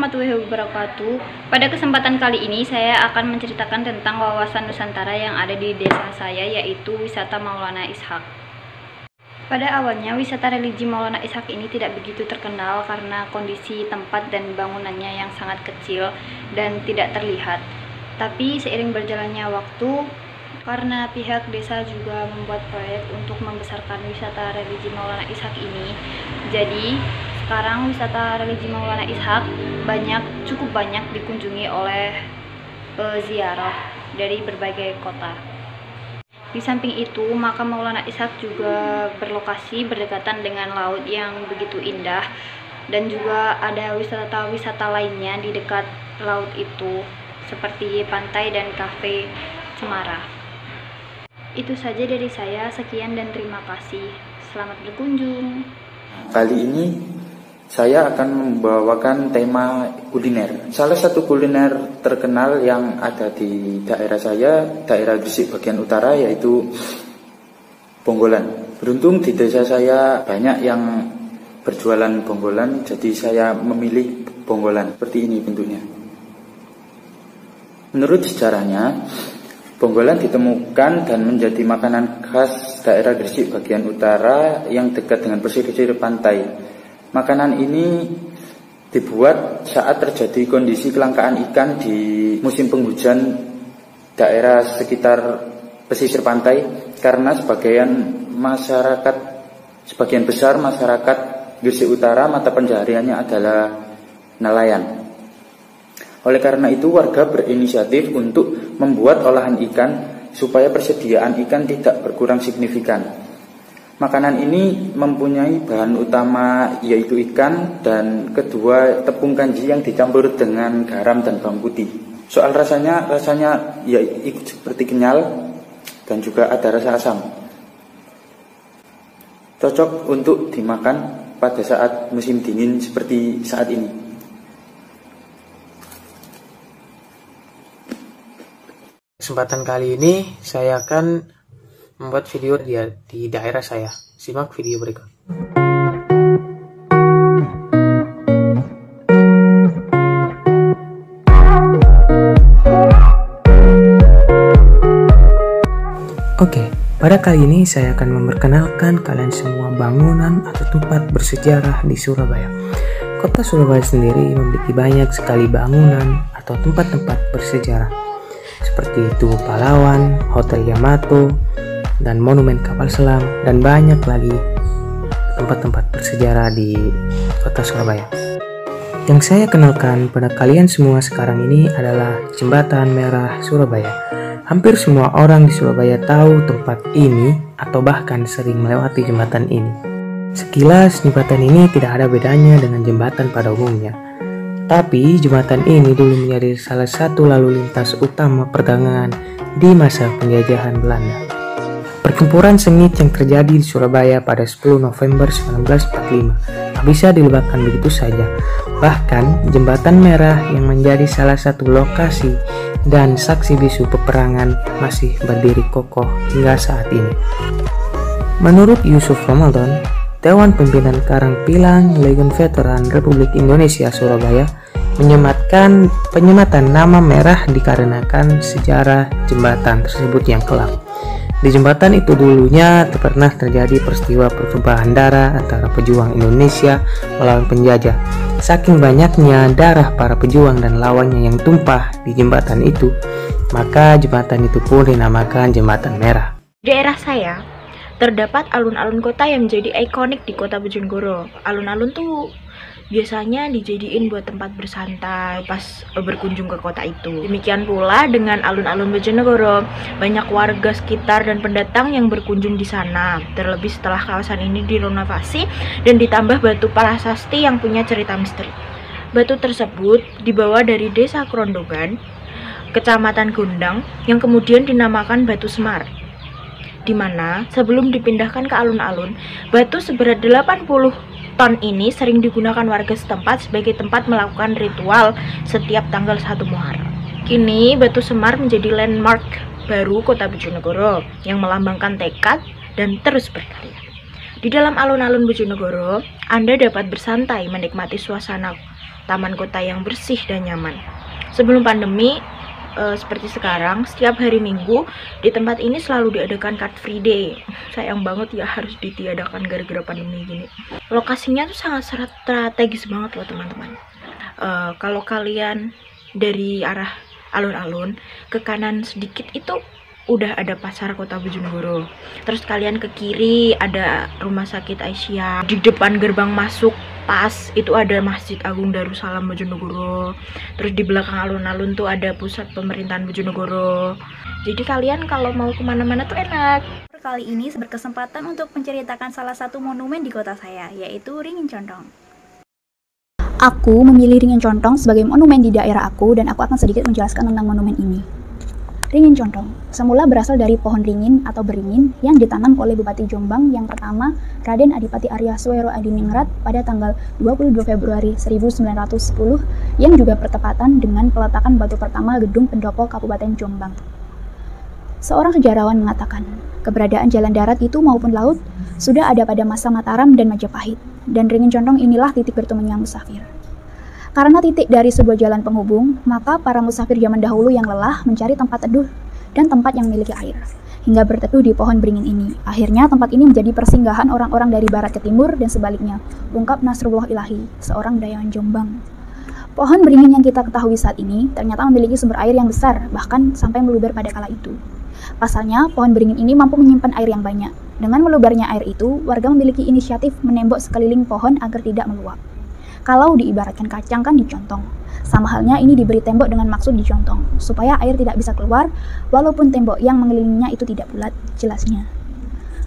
warahmatullahi wabarakatuh. Pada kesempatan kali ini saya akan menceritakan tentang wawasan Nusantara yang ada di desa saya, yaitu wisata Maulana Ishaq. Pada awalnya wisata religi Maulana Ishaq ini tidak begitu terkenal karena kondisi tempat dan bangunannya yang sangat kecil dan tidak terlihat. Tapi seiring berjalannya waktu, karena pihak desa juga membuat proyek untuk membesarkan wisata religi Maulana Ishaq ini, jadi sekarang wisata religi Maulana Ishaq cukup banyak dikunjungi oleh ziarah dari berbagai kota. Di samping itu, makam Maulana Ishaq juga berlokasi berdekatan dengan laut yang begitu indah, dan juga ada wisata-wisata lainnya di dekat laut itu, seperti pantai dan kafe Cemara. Itu saja dari saya, sekian dan terima kasih. Selamat berkunjung. Kali ini saya akan membawakan tema kuliner. Salah satu kuliner terkenal yang ada di daerah saya, daerah Gresik bagian utara, yaitu bonggolan. Beruntung di desa saya banyak yang berjualan bonggolan, jadi saya memilih bonggolan. Seperti ini bentuknya. Menurut sejarahnya, bonggolan ditemukan dan menjadi makanan khas daerah Gresik bagian utara yang dekat dengan pesisir pantai. Makanan ini dibuat saat terjadi kondisi kelangkaan ikan di musim penghujan daerah sekitar pesisir pantai, karena sebagian besar masyarakat Gresik Utara mata pencahariannya adalah nelayan. Oleh karena itu warga berinisiatif untuk membuat olahan ikan supaya persediaan ikan tidak berkurang signifikan. Makanan ini mempunyai bahan utama yaitu ikan, dan kedua tepung kanji yang dicampur dengan garam dan bawang putih. Soal rasanya ya seperti kenyal dan juga ada rasa asam. Cocok untuk dimakan pada saat musim dingin seperti saat ini. Kesempatan kali ini saya akan membuat video di daerah saya. Simak video berikut. Oke, pada kali ini saya akan memperkenalkan kalian semua bangunan atau tempat bersejarah di Surabaya. Kota Surabaya sendiri memiliki banyak sekali bangunan atau tempat-tempat bersejarah, seperti Tugu Pahlawan, Hotel Yamato, dan Monumen Kapal Selam, dan banyak lagi tempat-tempat bersejarah di kota Surabaya. Yang saya kenalkan pada kalian semua sekarang ini adalah Jembatan Merah Surabaya. Hampir semua orang di Surabaya tahu tempat ini atau bahkan sering melewati jembatan ini. Sekilas jembatan ini tidak ada bedanya dengan jembatan pada umumnya. Tapi jembatan ini dulu menjadi salah satu lalu lintas utama perdagangan di masa penjajahan Belanda. Pertempuran sengit yang terjadi di Surabaya pada 10 November 1945 tak bisa dilupakan begitu saja. Bahkan jembatan merah yang menjadi salah satu lokasi dan saksi bisu peperangan masih berdiri kokoh hingga saat ini. Menurut Yusuf Ramadan, Dewan Pimpinan Karangpilang Legiun Veteran Republik Indonesia Surabaya, penyematan nama merah dikarenakan sejarah jembatan tersebut yang kelam. Di jembatan itu dulunya pernah terjadi peristiwa pertumpahan darah antara pejuang Indonesia melawan penjajah. Saking banyaknya darah para pejuang dan lawannya yang tumpah di jembatan itu, maka jembatan itu pun dinamakan Jembatan Merah. Di daerah saya terdapat alun-alun kota yang menjadi ikonik di kota Bojonegoro. Alun-alun tuh biasanya dijadiin buat tempat bersantai pas berkunjung ke kota itu. Demikian pula dengan alun-alun Bojonegoro, banyak warga sekitar dan pendatang yang berkunjung di sana. Terlebih setelah kawasan ini direnovasi dan ditambah batu prasasti yang punya cerita misteri. Batu tersebut dibawa dari desa Krondongan, Kecamatan Gondang, yang kemudian dinamakan Batu Semar, di mana sebelum dipindahkan ke alun-alun, batu seberat 80 ton ini sering digunakan warga setempat sebagai tempat melakukan ritual setiap tanggal 1 Muharram. Kini Batu Semar menjadi landmark baru kota Bojonegoro yang melambangkan tekad dan terus berkarya. Di dalam alun-alun Bojonegoro, Anda dapat bersantai menikmati suasana taman kota yang bersih dan nyaman. Sebelum pandemi, seperti sekarang, setiap hari Minggu di tempat ini selalu diadakan Car Free Day. Sayang banget ya harus ditiadakan gara-gara pandemi gini. Lokasinya tuh sangat strategis banget loh teman-teman. Kalau kalian dari arah alun-alun ke kanan sedikit itu udah ada pasar Kota Bojonegoro. Terus kalian ke kiri ada Rumah Sakit Aisyah. Di depan gerbang masuk pas itu ada Masjid Agung Darussalam Bojonegoro. Terus di belakang alun-alun tuh ada pusat pemerintahan Bojonegoro. Jadi kalian kalau mau kemana-mana tuh enak. Kali ini berkesempatan untuk menceritakan salah satu monumen di kota saya, yaitu Ringin Condong. Aku memilih Ringin Condong sebagai monumen di daerah aku, dan aku akan sedikit menjelaskan tentang monumen ini. Ringin Condong semula berasal dari pohon ringin atau beringin yang ditanam oleh Bupati Jombang yang pertama, Raden Adipati Arya Suwero Adiningrat pada tanggal 22 Februari 1910 yang juga bertepatan dengan peletakan batu pertama gedung pendopo Kabupaten Jombang. Seorang sejarawan mengatakan, keberadaan jalan darat itu maupun laut sudah ada pada masa Mataram dan Majapahit, dan Ringin Condong inilah titik bertemunya musafir. Karena titik dari sebuah jalan penghubung, maka para musafir zaman dahulu yang lelah mencari tempat teduh dan tempat yang memiliki air, hingga berteduh di pohon beringin ini. Akhirnya tempat ini menjadi persinggahan orang-orang dari barat ke timur dan sebaliknya, ungkap Nasrullah Ilahi, seorang budayawan Jombang. Pohon beringin yang kita ketahui saat ini ternyata memiliki sumber air yang besar, bahkan sampai meluber pada kala itu. Pasalnya, pohon beringin ini mampu menyimpan air yang banyak. Dengan melubernya air itu, warga memiliki inisiatif menembok sekeliling pohon agar tidak meluap. Kalau diibaratkan kacang kan dicontong. Sama halnya ini diberi tembok dengan maksud dicontong, supaya air tidak bisa keluar, walaupun tembok yang mengelilinginya itu tidak bulat, jelasnya.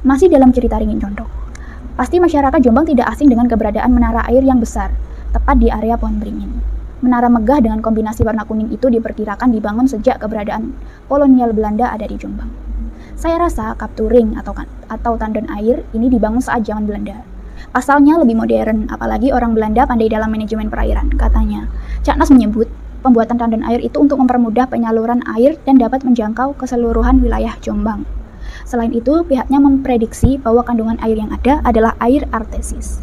Masih dalam cerita Ringin Condong, pasti masyarakat Jombang tidak asing dengan keberadaan menara air yang besar, tepat di area pohon beringin. Menara megah dengan kombinasi warna kuning itu diperkirakan dibangun sejak keberadaan kolonial Belanda ada di Jombang. Saya rasa kapturing atau tandon air ini dibangun saat zaman Belanda. Pasalnya lebih modern, apalagi orang Belanda pandai dalam manajemen perairan, katanya. Cak Nas menyebut, pembuatan tandon air itu untuk mempermudah penyaluran air dan dapat menjangkau keseluruhan wilayah Jombang. Selain itu, pihaknya memprediksi bahwa kandungan air yang ada adalah air artesis.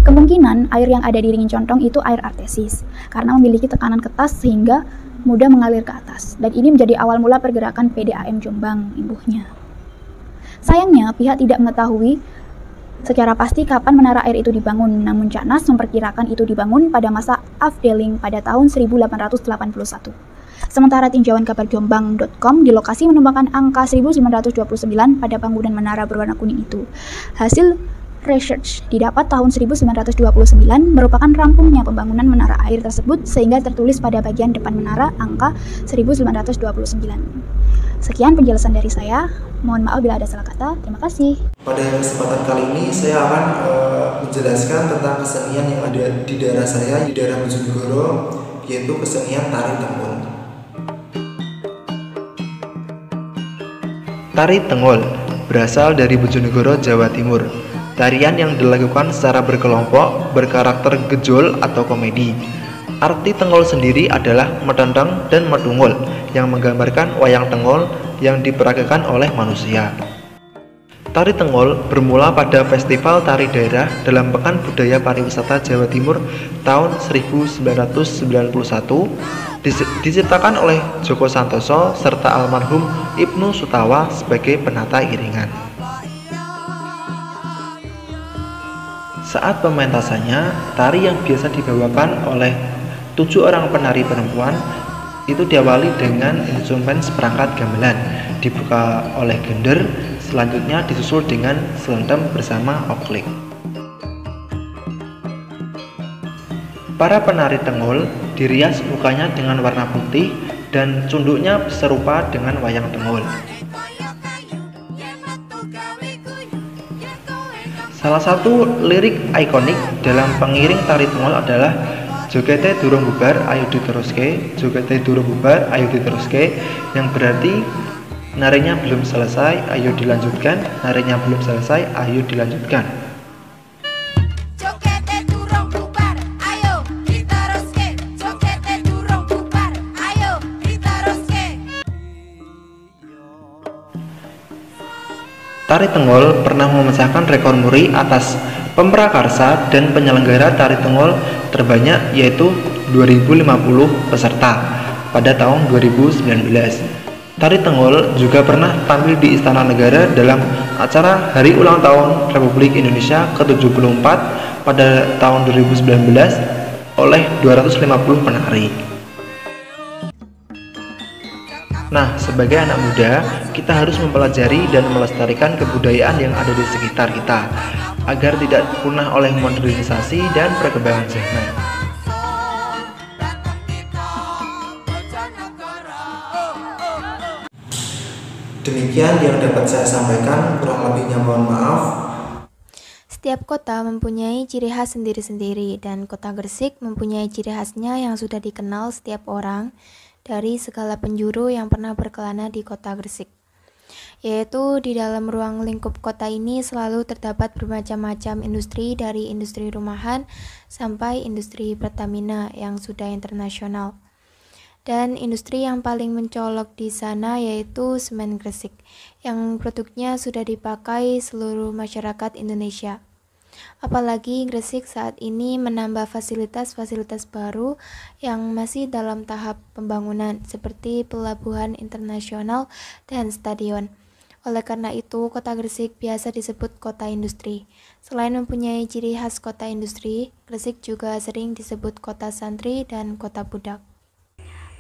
Kemungkinan air yang ada di Ringin Condong itu air artesis, karena memiliki tekanan ketas sehingga mudah mengalir ke atas. Dan ini menjadi awal mula pergerakan PDAM Jombang, imbuhnya. Sayangnya, pihak tidak mengetahui secara pasti kapan menara air itu dibangun, namun Cak Nas memperkirakan itu dibangun pada masa Afdeling pada tahun 1881. Sementara tinjauan kabar Jombang.com di lokasi menemukan angka 1929 pada bangunan menara berwarna kuning itu. Hasil research didapat tahun 1929 merupakan rampungnya pembangunan menara air tersebut sehingga tertulis pada bagian depan menara angka 1929. Sekian penjelasan dari saya. Mohon maaf bila ada salah kata. Terima kasih. Pada kesempatan kali ini saya akan menjelaskan tentang kesenian yang ada di daerah saya, di daerah Bojonegoro, yaitu kesenian Tari Tengol. Tari Tengol berasal dari Bojonegoro, Jawa Timur. Tarian yang dilakukan secara berkelompok, berkarakter gejol atau komedi. Arti Tengol sendiri adalah metenteng dan metungol yang menggambarkan wayang Tengol yang diperagakan oleh manusia. Tari Tengol bermula pada Festival Tari Daerah dalam Pekan Budaya Pariwisata Jawa Timur tahun 1991 diciptakan oleh Joko Santoso serta almarhum Ibnu Sutawa sebagai penata iringan. Saat pementasannya, tari yang biasa dibawakan oleh 7 orang penari perempuan itu diawali dengan instrumen seperangkat gamelan, dibuka oleh gender, selanjutnya disusul dengan selendem bersama oklik. Para penari Tengol dirias mukanya dengan warna putih dan cunduknya serupa dengan wayang Tengol. Salah satu lirik ikonik dalam pengiring tari Tengol adalah Jogete durung bubar, ayo diteruske. Jogete durung bubar, ayo diteruske, yang berarti narinya belum selesai, ayo dilanjutkan. Narinya belum selesai, ayo dilanjutkan. Jogete durung bubar, ayo diteruske. Jogete durung bubar, ayo diteruske. Tari Tengol pernah memecahkan rekor muri atas pemprakarsa dan penyelenggara tari Tengol terbanyak, yaitu 2050 peserta pada tahun 2019. Tari Tengol juga pernah tampil di Istana Negara dalam acara Hari Ulang Tahun Republik Indonesia ke-74 pada tahun 2019 oleh 250 penari. Nah, sebagai anak muda, kita harus mempelajari dan melestarikan kebudayaan yang ada di sekitar kita agar tidak punah oleh modernisasi dan perkembangan zaman. Demikian yang dapat saya sampaikan, kurang lebihnya mohon maaf. Setiap kota mempunyai ciri khas sendiri-sendiri dan kota Gresik mempunyai ciri khasnya yang sudah dikenal setiap orang dari segala penjuru yang pernah berkelana di kota Gresik. Yaitu di dalam ruang lingkup kota ini selalu terdapat bermacam-macam industri dari industri rumahan sampai industri Pertamina yang sudah internasional. Dan industri yang paling mencolok di sana yaitu semen Gresik, yang produknya sudah dipakai seluruh masyarakat Indonesia. Apalagi Gresik saat ini menambah fasilitas-fasilitas baru yang masih dalam tahap pembangunan seperti pelabuhan internasional dan stadion. Oleh karena itu, kota Gresik biasa disebut kota industri. Selain mempunyai ciri khas kota industri, Gresik juga sering disebut kota santri dan kota budak.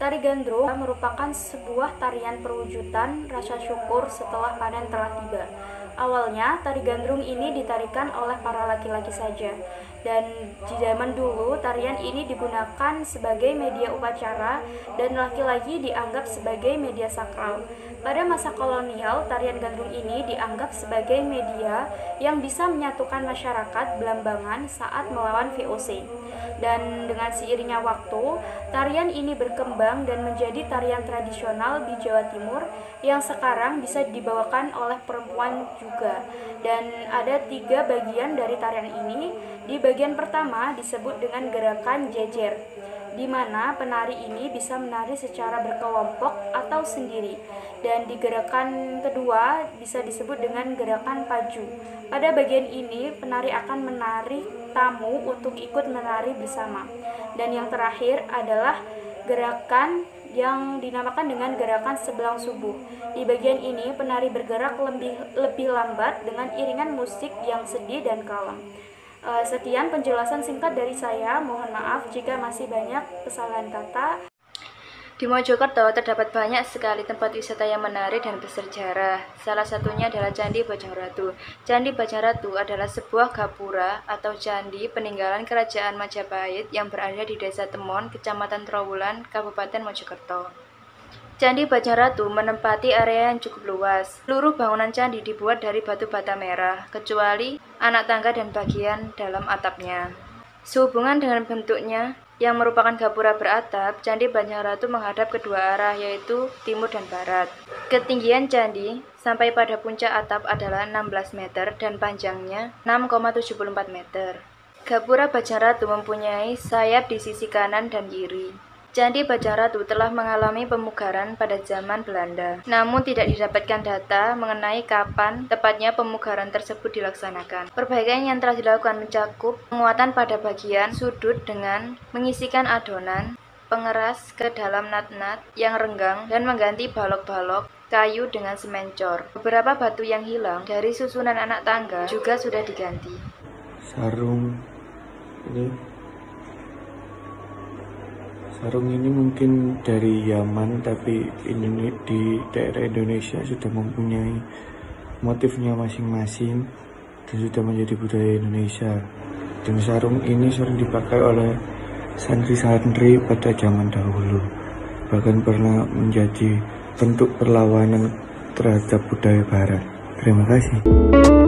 Tari Gandrung merupakan sebuah tarian perwujudan rasa syukur setelah panen telah tiba. Awalnya, tari Gandrung ini ditarikan oleh para laki-laki saja. Dan di zaman dulu, tarian ini digunakan sebagai media upacara dan laki-laki dianggap sebagai media sakral. Pada masa kolonial, tarian Gandrung ini dianggap sebagai media yang bisa menyatukan masyarakat Belambangan saat melawan VOC. Dan dengan seiringnya waktu, tarian ini berkembang dan menjadi tarian tradisional di Jawa Timur yang sekarang bisa dibawakan oleh perempuan juga. Dan ada 3 bagian dari tarian ini. Di bagian pertama disebut dengan gerakan jejer, di mana penari ini bisa menari secara berkelompok atau sendiri. Dan di gerakan kedua bisa disebut dengan gerakan paju. Pada bagian ini, penari akan menarik tamu untuk ikut menari bersama. Dan yang terakhir adalah gerakan yang dinamakan dengan gerakan sebelang subuh. Di bagian ini, penari bergerak lebih lambat dengan iringan musik yang sedih dan kalem. Sekian penjelasan singkat dari saya. Mohon maaf jika masih banyak kesalahan kata. Di Mojokerto terdapat banyak sekali tempat wisata yang menarik dan bersejarah. Salah satunya adalah Candi Bajang Ratu. Candi Bajang Ratu adalah sebuah gapura atau candi peninggalan Kerajaan Majapahit yang berada di Desa Temon, Kecamatan Trowulan, Kabupaten Mojokerto. Candi Bajang Ratu menempati area yang cukup luas. Seluruh bangunan candi dibuat dari batu bata merah, kecuali anak tangga dan bagian dalam atapnya. Sehubungan dengan bentuknya, yang merupakan gapura beratap, Candi Bajang Ratu menghadap kedua arah, yaitu timur dan barat. Ketinggian candi sampai pada puncak atap adalah 16 meter dan panjangnya 6,74 meter. Gapura Bajang Ratu mempunyai sayap di sisi kanan dan kiri. Candi Bajang Ratu telah mengalami pemugaran pada zaman Belanda, namun tidak didapatkan data mengenai kapan tepatnya pemugaran tersebut dilaksanakan. Perbaikan yang telah dilakukan mencakup penguatan pada bagian sudut dengan mengisikan adonan pengeras ke dalam nat-nat yang renggang dan mengganti balok-balok kayu dengan semen cor. Beberapa batu yang hilang dari susunan anak tangga juga sudah diganti. Sarung ini mungkin dari Yaman, tapi ini di daerah Indonesia sudah mempunyai motifnya masing-masing dan sudah menjadi budaya Indonesia. Dan sarung ini sering dipakai oleh santri-santri pada zaman dahulu, bahkan pernah menjadi bentuk perlawanan terhadap budaya Barat. Terima kasih.